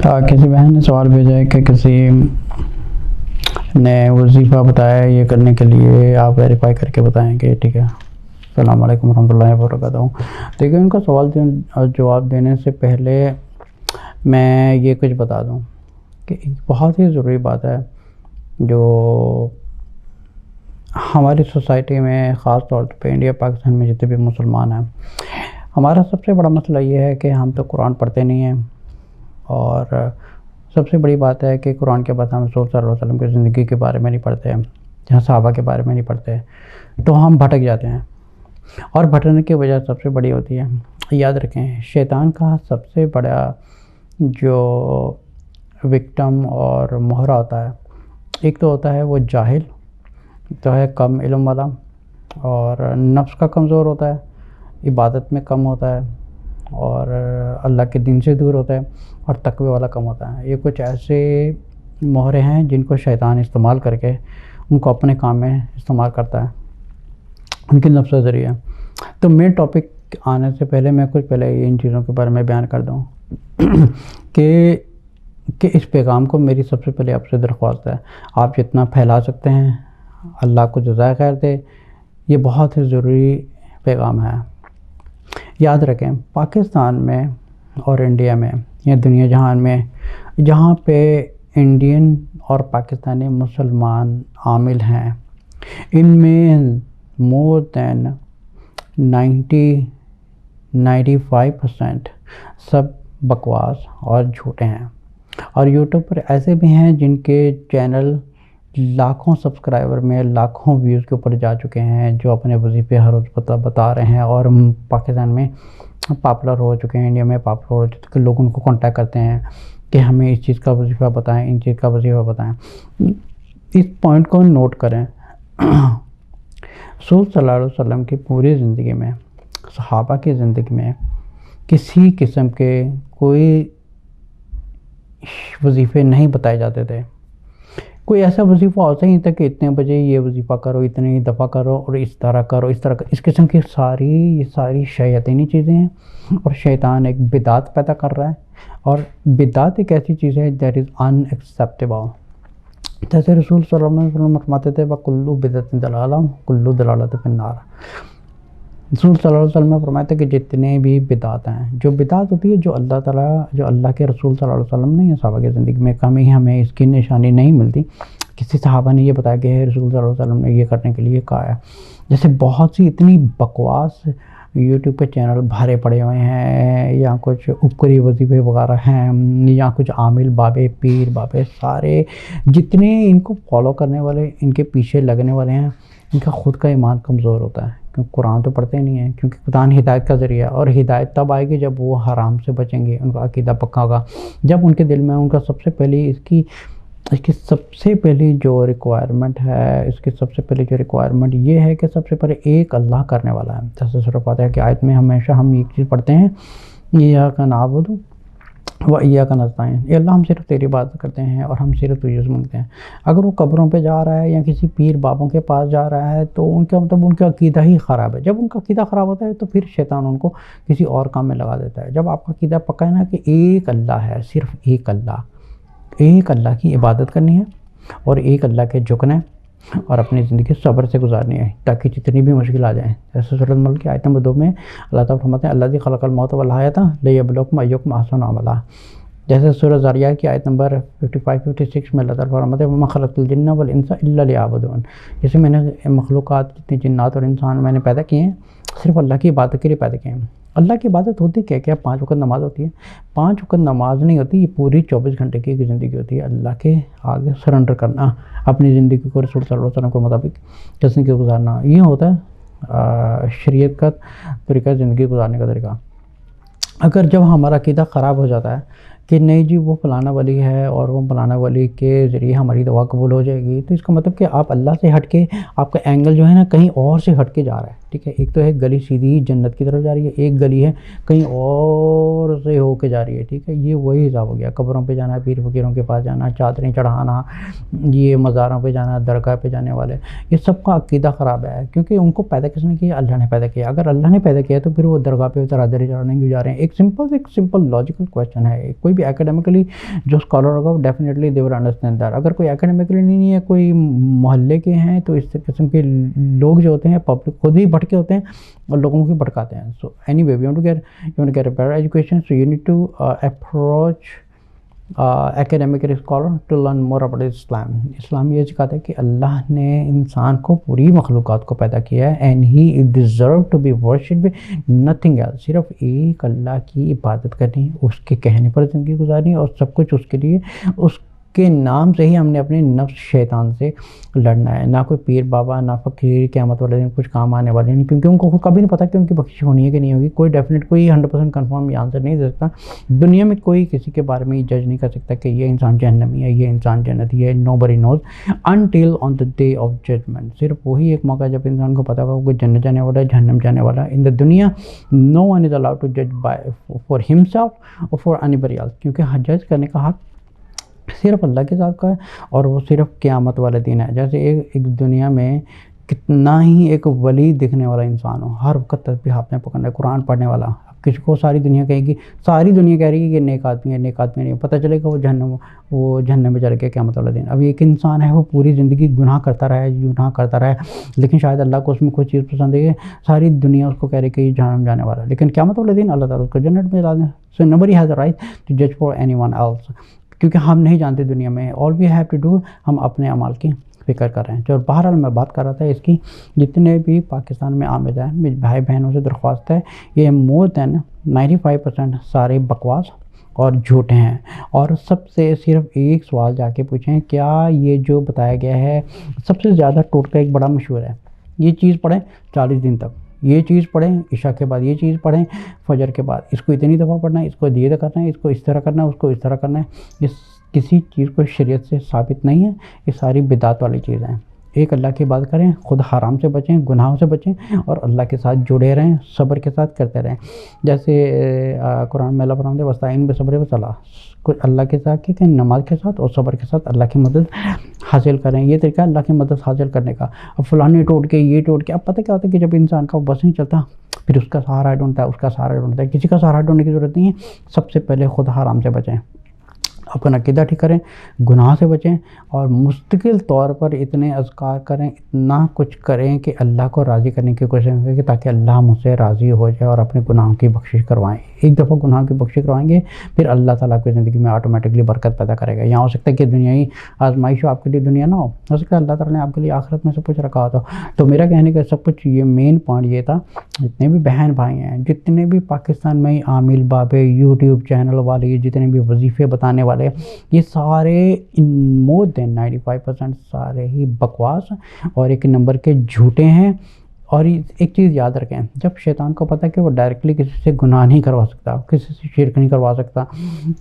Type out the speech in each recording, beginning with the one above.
کسی بہن نے سوال بھیجا ہے کہ کسی نے وظیفہ بتایا یہ کرنے کے لیے، آپ ویریفائی کر کے بتائیں گے؟ ٹھیک ہے، السلام علیکم ورحمۃ اللہ وبرکاتہ۔ دیکھیں، ان کا سوال جواب دینے سے پہلے میں یہ کچھ بتا دوں کہ بہت ہی ضروری بات ہے جو ہماری سوسائٹی میں، خاص طور پہ انڈیا پاکستان میں جتنے بھی مسلمان ہیں، ہمارا سب سے بڑا مسئلہ یہ ہے کہ ہم تو قرآن پڑھتے نہیں ہیں، اور سب سے بڑی بات ہے کہ قرآن کے بعد ہم رسول صلی اللہ علیہ وسلم کی زندگی کے بارے میں نہیں پڑھتے ہیں، جہاں صحابہ کے بارے میں نہیں پڑھتے، تو ہم بھٹک جاتے ہیں۔ اور بھٹکنے کی وجہ سب سے بڑی ہوتی ہے، یاد رکھیں، شیطان کا سب سے بڑا جو وکٹم اور مہرہ ہوتا ہے، ایک تو ہوتا ہے وہ جاہل، تو ہے کم علم والا، اور نفس کا کمزور ہوتا ہے، عبادت میں کم ہوتا ہے، اور اللہ کے دین سے دور ہوتا ہے، اور تقوی والا کم ہوتا ہے۔ یہ کچھ ایسے مہرے ہیں جن کو شیطان استعمال کر کے ان کو اپنے کام میں استعمال کرتا ہے، ان کی نفس کا ذریعہ۔ تو مین ٹاپک آنے سے پہلے میں کچھ پہلے ان چیزوں کے بارے میں بیان کر دوں کہ اس پیغام کو میری سب سے پہلے آپ سے درخواست ہے، آپ جتنا پھیلا سکتے ہیں، اللہ کو جزائے خیر دے، یہ بہت ہی ضروری پیغام ہے۔ یاد رکھیں، پاکستان میں اور انڈیا میں یا دنیا جہان میں جہاں پہ انڈین اور پاکستانی مسلمان عامل ہیں، ان میں مور دین 95% سب بکواس اور جھوٹے ہیں، اور یوٹیوب پر ایسے بھی ہیں جن کے چینل لاکھوں سبسکرائبر میں، لاکھوں ویوز کے اوپر جا چکے ہیں، جو اپنے وظیفے ہر روز بتا رہے ہیں، اور پاکستان میں پاپولر ہو چکے ہیں، انڈیا میں پاپولر ہو چکے ہیں، لوگ ان کو کانٹیکٹ کرتے ہیں کہ ہمیں اس چیز کا وظیفہ بتائیں، ان چیز کا وظیفہ بتائیں۔ اس پوائنٹ کو نوٹ کریں، رسول صلی اللہ علیہ وسلم کی پوری زندگی میں، صحابہ کی زندگی میں کسی قسم کے کوئی وظیفے نہیں بتائے جاتے تھے۔ کوئی ایسا وظیفہ ہوتا ہی نہیں تھا کہ اتنے بجے یہ وظیفہ کرو، اتنی دفعہ کرو، اور اس طرح کرو، اس طرح کرو۔ اس قسم کی یہ ساری شیاطینی چیزیں ہیں، اور شیطان ایک بدعت پیدا کر رہا ہے، اور بدعت ایک ایسی چیز ہے دیٹ از ان ایکسیپٹیبل۔ جیسے رسول صلی اللہ علیہ وسلم فرماتے تھے وَكُلُّ بِدْعَةٍ ضَلَالَةٍ وَكُلُّ ضَلَالَةٍ فِي النَّارِ۔ رسول صلی اللہ علیہ وسلم نے فرمایا تھا کہ جتنے بھی بدعات ہیں، جو بدعت ہوتی ہے، جو اللہ کے رسول صلی اللہ علیہ وسلم نے یا صحابہ کی زندگی میں کمی، ہمیں اس کی نشانی نہیں ملتی، کسی صحابہ نے یہ بتایا کہ رسول صلی اللہ علیہ وسلم نے یہ کرنے کے لیے کہا ہے۔ جیسے بہت سی اتنی بکواس یوٹیوب پہ چینل بھرے پڑے ہوئے ہیں، یا کچھ اوپری وظیفے وغیرہ ہیں، یا کچھ عامل بابے، پیر بابے، سارے جتنے ان کو فالو کرنے والے، ان کے پیچھے لگنے والے ہیں، ان کا خود کا ایمان کمزور ہوتا ہے، کیونکہ قرآن تو پڑھتے نہیں ہیں، کیونکہ قرآن ہدایت کا ذریعہ ہے، اور ہدایت تب آئے گی جب وہ حرام سے بچیں گے، ان کا عقیدہ پکا ہوگا، جب ان کے دل میں ان کا سب سے پہلی اس کی سب سے پہلی جو ریکوائرمنٹ ہے، اس کی سب سے پہلی جو ریکوائرمنٹ یہ ہے کہ سب سے پہلے ایک اللہ کرنے والا ہے۔ جیسے سورہ فاتحہ کی آیت میں ہمیشہ ہم ایک چیز پڑھتے ہیں، ایاک نعبد و ایاک نستعین، اے اللہ ہم صرف تیری عبادت کرتے ہیں اور ہم صرف تجھے سے مانگتے ہیں۔ اگر وہ قبروں پہ جا رہا ہے یا کسی پیر بابوں کے پاس جا رہا ہے، تو ان کا مطلب ان کا عقیدہ ہی خراب ہے۔ جب ان کا عقیدہ خراب ہوتا ہے تو پھر شیطان ان کو کسی اور کام میں لگا دیتا ہے۔ جب آپ کا عقیدہ پکا ہے نا کہ ایک اللہ ہے، صرف ایک اللہ کی عبادت کرنی ہے، اور ایک اللہ کے جھکنا ہے، اور اپنی زندگی صبر سے گزارنی ہے، تاکہ جتنی بھی مشکل آ جائیں۔ جیسے سورۃ الملک کی آیت نمبر 2 میں اللہ تعالیٰ فرماتے ہیں الذی خلق الموت والحیاۃ لیبلوکم ایکم احسن عملا۔ جیسے سورہ ذاریات کی آیت نمبر 55-56 میں اللہ تعالیٰ فرماتے ہیں وما خلقت الجن والانس الا لیعبدون۔ جیسے میں نے مخلوقات، جتنی جنات اور انسان میں نے پیدا کیے ہیں، صرف اللہ کی عبادت کے لیے پیدا کیے ہیں۔ اللہ کی عبادت ہوتی کیا 5 وقت نماز ہوتی ہے؟ 5 وقت نماز نہیں ہوتی، یہ پوری 24 گھنٹے کی زندگی ہوتی ہے، اللہ کے آگے سرنڈر کرنا، اپنی زندگی کو رسول صلی اللہ علیہ وسلم کے مطابق زندگی گزارنا، یہ ہوتا ہے شریعت کا طریقہ، زندگی گزارنے کا طریقہ۔ اگر جب ہمارا عقیدہ خراب ہو جاتا ہے کہ نہیں جی وہ فلانا ولی ہے اور وہ فلانا ولی کے ذریعے ہماری دعا قبول ہو جائے گی، تو اس کا مطلب کہ آپ اللہ سے ہٹ کے، آپ کا اینگل جو ہے نا کہیں اور سے ہٹ کے جا رہا ہے۔ ٹھیک ہے. ایک تو ہے گلی سیدھی جنت کی طرف جا رہی ہے, ایک گلی ہے کہیں اور سے ہو کے جا رہی ہے, ٹھیک ہے. یہ وہی حساب ہو گیا, قبروں پہ جانا, پیر فقیروں کے پاس جانا, چادریں چڑھانا, یہ مزاروں پہ جانا, درگاہ پہ جانے والے, یہ سب کا عقیدہ خراب ہے. کیونکہ ان کو پیدا کس نے کیا؟ اللہ نے پیدا کیا. اگر اللہ نے پیدا کیا تو پھر وہ درگاہ پہ چادریں چڑھانے کیوں جا رہے ہیں؟ ایک سمپل لاجیکل کویسچن ہے. کوئی بھی اکیڈیمکلی جو اسکالر ہوگا definitely they will understand that. اگر کوئی اکیڈیمکلی نہیں ہے, کوئی محلے کے ہیں, تو اس قسم کے لوگ جو ہوتے ہیں پبلک خود بھی بھٹکے ہوتے ہیں اور لوگوں کو بھٹکاتے ہیں. So any way, you want to get a better education, so you need to approach academic scholar to learn more about Islam. اسلام یہ سکھاتا ہے کہ اللہ نے انسان کو پوری مخلوقات کو پیدا کیا ہے and he deserve to be worshipped, nothing else. صرف ایک اللہ کی عبادت کرنی, اس کے کہنے پر زندگی گزارنی, اور سب کچھ اس کے لیے, اس کے نام سے ہی ہم نے اپنے نفس شیطان سے لڑنا ہے. نہ کوئی پیر بابا, نہ فقیر قیامت والے دن کچھ کام آنے والے ہیں, کیونکہ ان کو کبھی نہیں پتا کہ ان کی بخشش ہونی ہے کہ نہیں ہوگی. کوئی 100% کنفرم یہ آنسر نہیں دے سکتا. دنیا میں کوئی کسی کے بارے میں یہ جج نہیں کر سکتا کہ یہ انسان جہنمی ہے, یہ انسان جنتی ہے. nobody knows until on the day of judgment. صرف وہی ایک موقع جب انسان کو پتا ہوگا کہ جنت جانے والا ہے, جہنم جانے والا ہے. in the دنیا no one is allowed to judge for himself or for anybody else, کیونکہ جج کرنے کا حق صرف اللہ کے ساتھ کا ہے, اور وہ صرف قیامت والے دن ہے. جیسے ایک دنیا میں کتنا ہی ایک ولی دکھنے والا انسان ہو, ہر وقت تسبیح ہاتھ میں پکڑنا ہے, قرآن پڑھنے والا, اب کسی کو ساری دنیا کہے گی, ساری دنیا کہہ رہی ہے کہ نیک آدمی ہے, نیک آدمی نہیں, پتہ چلے گا وہ جہنم میں چلے گیا قیامت والا دن. اب ایک انسان ہے وہ پوری زندگی گناہ کرتا رہا ہے, لیکن شاید اللہ کو اس میں کوئی چیز پسند ہے, ساری دنیا اس کو کہہ رہی کہ یہ جہنم جانے والا ہے, لیکن قیامت والے دن اللہ تعالیٰ اس کو جنت میں ڈال دیں. سو nobody has a right to judge for anyone else, کیونکہ ہم نہیں جانتے دنیا میں. all we have to do, ہم اپنے اعمال کی فکر کر رہے ہیں. جو بہرحال میں بات کر رہا تھا اس کی, جتنے بھی پاکستان میں آمد ہیں, میرے بھائی بہنوں سے درخواست ہے, یہ more than 95% سارے بکواس اور جھوٹے ہیں. اور سب سے صرف ایک سوال جا کے پوچھیں, کیا یہ جو بتایا گیا ہے سب سے زیادہ ٹوٹکا ایک بڑا مشہور ہے, یہ چیز پڑھیں 40 دن تک, یہ چیز پڑھیں عشاء کے بعد, یہ چیز پڑھیں فجر کے بعد, اس کو اتنی دفعہ پڑھنا ہے, اس کو یہ کرنا ہے, اس کو اس طرح کرنا ہے, اس کو اس طرح کرنا ہے. یہ کسی چیز کو شریعت سے ثابت نہیں ہے, یہ ساری بدعت والی چیزیں ہیں. ایک اللہ کی بات کریں, خود حرام سے بچیں, گناہوں سے بچیں, اور اللہ کے ساتھ جڑے رہیں, صبر کے ساتھ کرتے رہیں. جیسے قرآن میں اللہ فرماتے ہیں وَاسْتَعِینُوا بِالصَّبْرِ وَالصَّلَاةِ, کچھ اللہ کے ساتھ کہ نماز کے ساتھ اور صبر کے ساتھ اللہ کی مدد حاصل کریں. یہ طریقہ اللہ کی مدد حاصل کرنے کا. اب فلانے ٹوٹ کے, یہ ٹوٹ کے, اب پتہ کیا ہوتا ہے کہ جب انسان کا بس نہیں چلتا, پھر اس کا سہارا ڈھونڈتا ہے, اس کا سہارا ڈھونڈتا ہے. کسی کا سہارا ڈھونڈنے کی ضرورت نہیں ہے. سب سے پہلے خود حرام سے بچیں, اپنا عقیدہ ٹھیک کریں, گناہ سے بچیں, اور مستقل طور پر اتنے اذکار کریں, اتنا کچھ کریں کہ اللہ کو راضی کرنے کی کوشش کریں, کہ تاکہ اللہ مجھ سے راضی ہو جائے اور اپنے گناہوں کی بخشش کروائیں. ایک دفعہ گناہوں کی بخشش کروائیں گے, پھر اللہ تعالیٰ آپ کی زندگی میں آٹومیٹکلی برکت پیدا کرے گا. یہاں ہو سکتا ہے کہ دنیائی آزمائش ہو, آپ کے لیے دنیا نہ ہو سکتا ہے اللہ تعالیٰ نے آپ کے لیے آخرت میں سب کچھ رکھا ہوتا. تو میرا کہنے کا سب کچھ یہ مین پوائنٹ یہ تھا, جتنے بھی بہن بھائی ہیں, جتنے بھی پاکستان میں عامل بابے یوٹیوب چینل والے, جتنے بھی وظیفے بتانے والے, یہ سارے more than 95% سارے ہی بکواس اور ایک نمبر کے جھوٹے ہیں. اور ایک چیز یاد رکھیں, جب شیطان کو پتہ کہ وہ ڈائریکٹلی کسی سے گناہ نہیں کروا سکتا, کسی سے شرک نہیں کروا سکتا,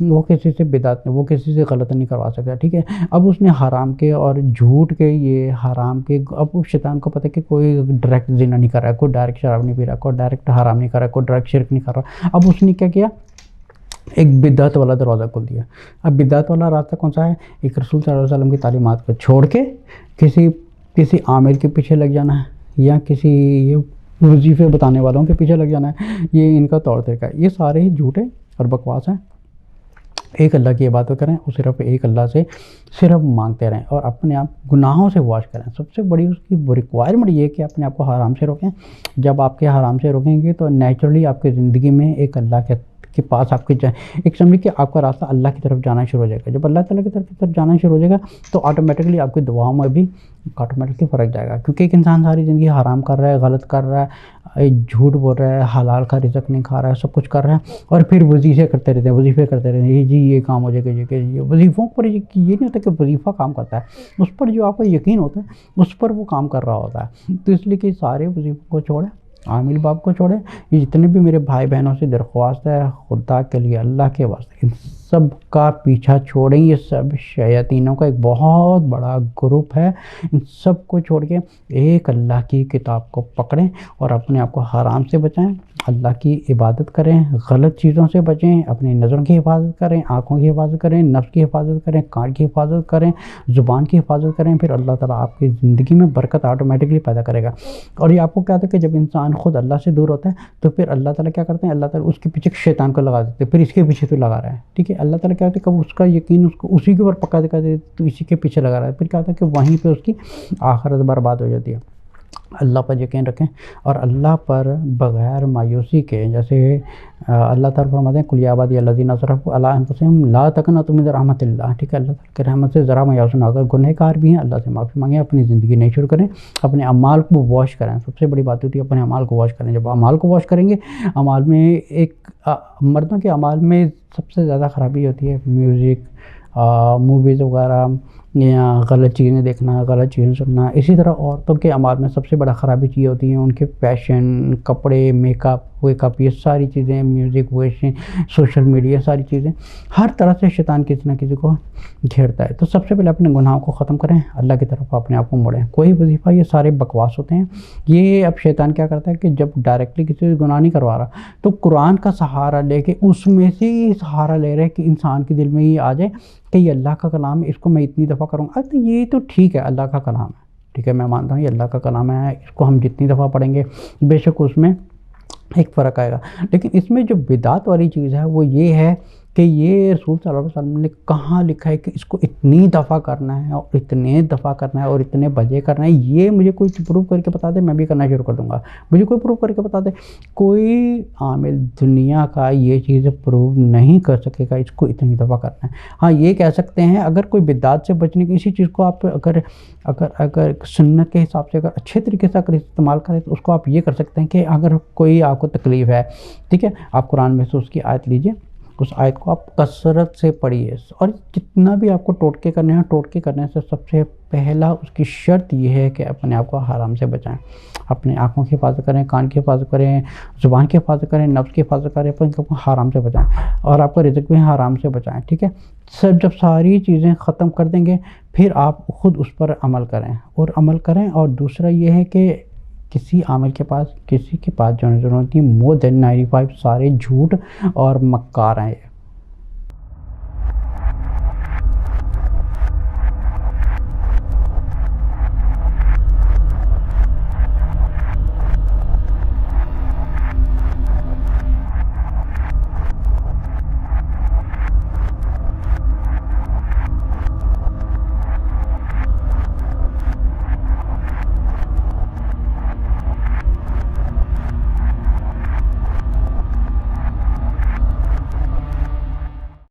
وہ کسی سے بدعت نہیں, وہ کسی سے غلط نہیں کروا سکتا, ٹھیک ہے. اب اس نے حرام کے اور جھوٹ کے, یہ حرام کے, اب شیطان کو پتہ کہ کوئی ڈائریکٹ زنا نہیں کر رہا ہے, کوئی ڈائریکٹ شراب نہیں پی رہا, کوئی ڈائریکٹ حرام نہیں کر رہا, کوئی ڈائریکٹ شرک نہیں کر رہا. اب اس نے کیا کیا, ایک بدعت والا دروازہ کھول دیا. اب بدعت والا راستہ کون سا ہے؟ ایک رسول صلی اللہ علیہ وسلم کی تعلیمات کو چھوڑ کے کسی عامل کے پیچھے لگ جانا ہے, یا کسی یہ وظیفے بتانے والوں کے پیچھے لگ جانا ہے. یہ ان کا طور طریقہ ہے. یہ سارے ہی جھوٹے اور بکواس ہیں. ایک اللہ کی عبادت کریں, اور صرف ایک اللہ سے صرف مانگتے رہیں, اور اپنے آپ گناہوں سے واش کریں. سب سے بڑی اس کی ریکوائرمنٹ یہ ہے کہ اپنے آپ کو حرام سے روکیں. جب آپ کے حرام سے روکیں گے تو نیچرلی آپ کی زندگی میں ایک اللہ کے پاس آپ کی ایک سمجھ کہ آپ کا راستہ اللہ کی طرف جانا شروع ہو جائے گا. جب اللہ تعالیٰ کی طرف جانا شروع ہو جائے گا تو آٹومیٹکلی آپ کی دعاؤں میں بھی آٹومیٹکلی فرق جائے گا. کیونکہ ایک انسان ساری زندگی حرام کر رہا ہے, غلط کر رہا ہے, جھوٹ بول رہا ہے, حلال کا رزق نہیں کھا رہا ہے, سب کچھ کر رہا ہے, اور پھر وظیفے کرتے رہتے ہیں, جی یہ کام ہو جائے گا, یہ وظیفوں پر یہ نہیں ہوتا کہ وظیفہ کام کرتا ہے, اس پر جو آپ کو یقین ہوتا ہے اس پر وہ کام کر رہا ہوتا ہے. تو اس لیے کہ سارے وظیفوں کو چھوڑیں, عامل باپ کو چھوڑیں. یہ جتنے بھی میرے بھائی بہنوں سے درخواست ہے, خدا کے لیے, اللہ کے واسطے, سب کا پیچھا چھوڑیں. یہ سب شیاطینوں کا ایک بہت بڑا گروپ ہے. ان سب کو چھوڑ کے ایک اللہ کی کتاب کو پکڑیں اور اپنے آپ کو حرام سے بچائیں, اللہ کی عبادت کریں, غلط چیزوں سے بچیں, اپنی نظروں کی حفاظت کریں, آنکھوں کی حفاظت کریں, نفس کی حفاظت کریں, کان کی حفاظت کریں, زبان کی حفاظت کریں. پھر اللہ تعالیٰ آپ کی زندگی میں برکت آٹومیٹکلی پیدا کرے گا. اور یہ آپ کو کیا ہوتا ہے کہ جب انسان خود اللہ سے دور ہوتا ہے تو پھر اللہ تعالیٰ کیا کرتے ہیں, اللہ تعالیٰ اس کے پیچھے شیطان کو لگا دیتے ہیں, پھر اس کے پیچھے تو لگا رہا ہے. ٹھیک ہے, اللہ تعالیٰ کیا ہوتا ہے کب اس کا یقین اس کو اسی کے اوپر پکا دکھا دیتے تو اسی کے پیچھے لگا رہا ہے. پھر کیا ہوتا ہے کہ وہیں پہ اس کی آخرت برباد ہو جاتی ہے. اللہ پر یقین رکھیں اور اللہ پر بغیر مایوسی کے, جیسے اللہ تعالیٰ فرماتے ہیں کل یا عبادی الذین اسرفوا علی انفسہم لا تقنطوا من رحمۃ اللہ. ٹھیک ہے, اللہ تعالیٰ کی رحمت سے ذرا مایوس نہ ہو. اگر گنہ کار بھی ہیں اللہ سے معافی مانگیں, اپنی زندگی نہیں شروع کریں, اپنے اعمال کو واش کریں. سب سے بڑی بات ہوتی ہے اپنے اعمال کو واش کریں. جب اعمال کو واش کریں گے, اعمال میں ایک مردوں کے اعمال میں سب سے زیادہ خرابی ہوتی ہے میوزک, موویز وغیرہ, یا غلط چیزیں دیکھنا, غلط چیزیں سننا. اسی طرح عورتوں کے اعمال میں سب سے بڑا خرابی چیزیں ہوتی ہیں ان کے فیشن, کپڑے, میک اپ, یہ ساری چیزیں, میوزک, ویشن, سوشل میڈیا, ساری چیزیں. ہر طرح سے شیطان کسی نہ کسی کو گھیرتا ہے. تو سب سے پہلے اپنے گناہوں کو ختم کریں, اللہ کی طرف اپنے آپ کو موڑیں. کوئی وظیفہ, یہ سارے بکواس ہوتے ہیں. یہ اب شیطان کیا کرتا ہے کہ جب ڈائریکٹلی کسی سے گناہ نہیں کروا رہا تو قرآن کا سہارا لے کے اس میں سے ہی سہارا لے رہے کہ انسان کے دل میں یہ آ جائے کہ یہ اللہ کا کلام ہے, اس کو میں اتنی دفعہ کروں گا. تو یہ تو ٹھیک ہے, اللہ کا کلام ہے, ٹھیک ہے, میں مانتا ہوں یہ اللہ کا کلام ہے, اس کو ہم جتنی دفعہ پڑھیں گے بے شک اس میں ایک فرق آئے گا. لیکن اس میں جو بدعت والی چیز ہے وہ یہ ہے کہ یہ رسول صلی اللہ علیہ وسلم نے کہاں لکھا ہے کہ اس کو اتنی دفعہ کرنا ہے اور اتنے دفعہ کرنا ہے اور اتنے بجے کرنا ہے. یہ مجھے کوئی پروف کر کے بتا دے, میں بھی کرنا شروع کر دوں گا. مجھے کوئی پروف کر کے بتا دے, کوئی عامل دنیا کا یہ چیز پروف نہیں کر سکے گا اس کو اتنی دفعہ کرنا ہے. ہاں یہ کہہ سکتے ہیں اگر کوئی بدعت سے بچنے کی اسی چیز کو آپ اگر سنت کے حساب سے اگر اچھے طریقے سے اگر استعمال کریں تو اس کو آپ یہ کر سکتے ہیں کہ اگر کوئی آپ کو تکلیف ہے, ٹھیک ہے, آپ قرآن میں سے اس کی آیت لیجئے, اس آیت کو آپ کثرت سے پڑھیے, اور جتنا بھی آپ کو ٹوٹکے کرنے ہیں, ٹوٹکے کرنے سے سب سے پہلا اس کی شرط یہ ہے کہ اپنے آپ کو حرام سے بچائیں. اپنے آنکھوں کی حفاظت کریں, کان کی حفاظت کریں, زبان کی حفاظت کریں, نفس کی حفاظت کریں, اپنے آپ کو حرام سے بچائیں اور آپ کا رزق بھی حرام سے بچائیں. ٹھیک ہے, جب ساری چیزیں ختم کر دیں گے پھر آپ خود اس پر عمل کریں. اور دوسرا یہ ہے کہ کسی عامل کے پاس, کسی کے پاس جو ضرورت نہیں, مور دین 95 سارے جھوٹ اور مکار ہیں.